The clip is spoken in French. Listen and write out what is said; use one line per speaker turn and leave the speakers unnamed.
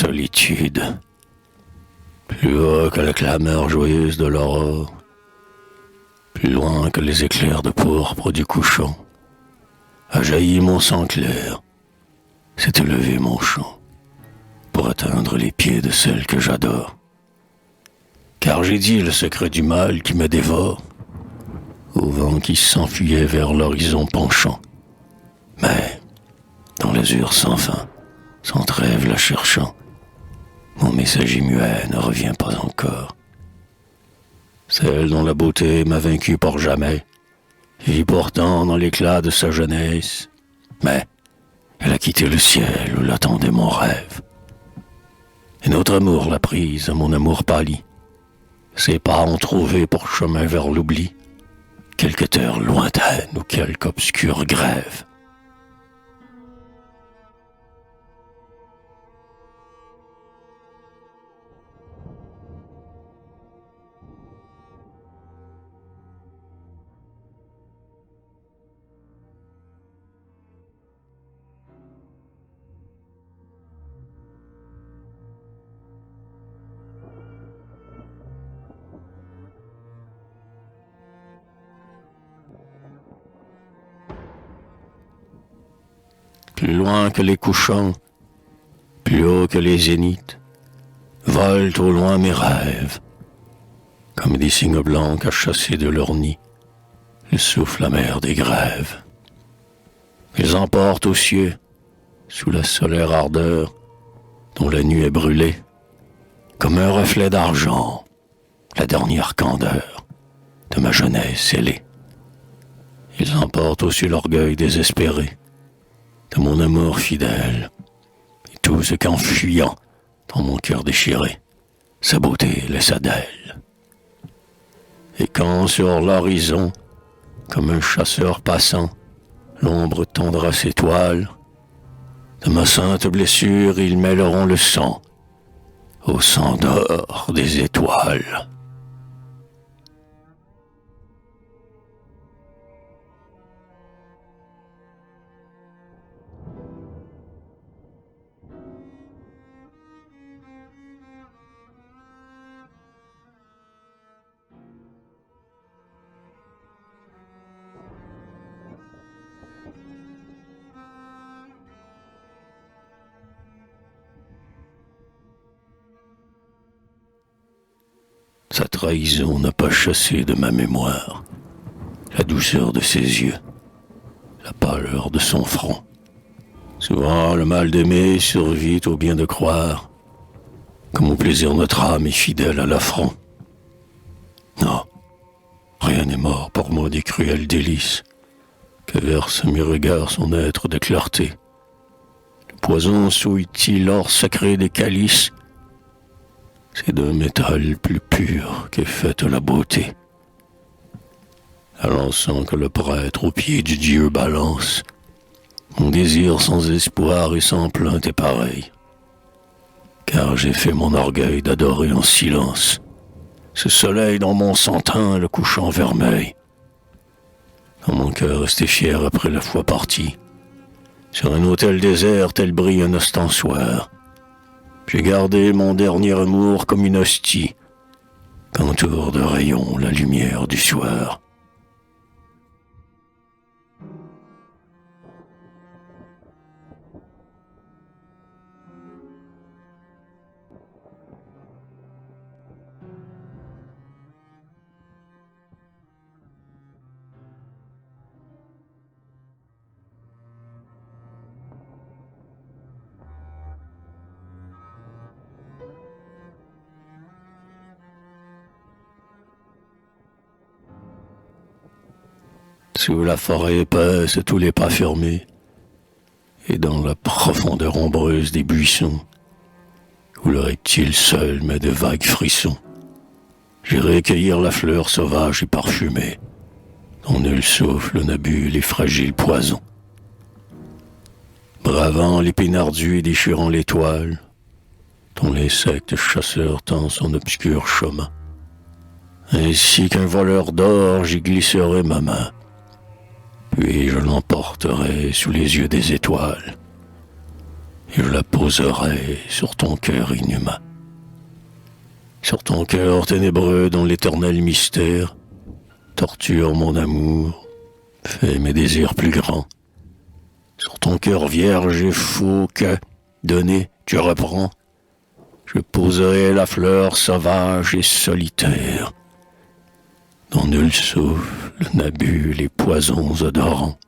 solitude, plus haut que la clameur joyeuse de l'aurore, plus loin que les éclairs de pourpre du couchant, a jailli mon sang clair, s'est élevé mon chant, pour atteindre les pieds de celle que j'adore. Car j'ai dit le secret du mal qui me dévore, au vent qui s'enfuyait vers l'horizon penchant. Mais, dans l'azur sans fin, sans trêve la cherchant, mon messager muet ne revient pas encore. Celle dont la beauté m'a vaincu pour jamais, vit pourtant dans l'éclat de sa jeunesse, mais elle a quitté le ciel où l'attendait mon rêve. Et notre amour l'a prise, mon amour pâli. Ses pas ont trouvé pour chemin vers l'oubli, quelque terre lointaine ou quelque obscure grève. Plus loin que les couchants, plus haut que les zéniths, volent au loin mes rêves, comme des cygnes blancs à chasser de leur nid le souffle amer des grèves. Ils emportent aux cieux, sous la solaire ardeur dont la nuit est brûlée, comme un reflet d'argent, la dernière candeur de ma jeunesse ailée. Ils emportent aussi l'orgueil désespéré de mon amour fidèle, et tout ce qu'en fuyant dans mon cœur déchiré, sa beauté laissa d'elle. Et quand sur l'horizon, comme un chasseur passant, l'ombre tendra ses toiles, de ma sainte blessure ils mêleront le sang au sang d'or des étoiles. Sa trahison n'a pas chassé de ma mémoire la douceur de ses yeux, la pâleur de son front. Souvent le mal d'aimer survit au bien de croire, comme au plaisir notre âme est fidèle à l'affront. Non, rien n'est mort pour moi des cruels délices que versent mes regards son être de clarté. Le poison souille-t-il l'or sacré des calices? C'est d'un métal plus pur qu'est faite la beauté. À l'encens que le prêtre au pied du Dieu balance, mon désir sans espoir et sans plainte est pareil. Car j'ai fait mon orgueil d'adorer en silence ce soleil dans mon sang teint, le couchant vermeil. Dans mon cœur resté fier après la foi partie, sur un autel désert tel brille un ostensoir, j'ai gardé mon dernier amour comme une hostie qu'entoure de rayons la lumière du soir. Sous la forêt épaisse, tous les pas fermés, et dans la profondeur ombreuse des buissons, où le reptile seul met de vagues frissons, j'irai cueillir la fleur sauvage et parfumée, dont nul souffle n'a bu les fragiles poisons. Bravant l'épine ardue et déchirant l'étoile, dont l'insecte chasseur tend son obscur chemin, ainsi qu'un voleur d'or, j'y glisserai ma main, puis je l'emporterai sous les yeux des étoiles. et je la poserai sur ton cœur inhumain. Sur ton cœur ténébreux dont l'éternel mystère torture mon amour, fait mes désirs plus grands. Sur ton cœur vierge et faux que, donné, tu reprends, je poserai la fleur sauvage et solitaire, dont nul souffle n'a bu les poisons odorants.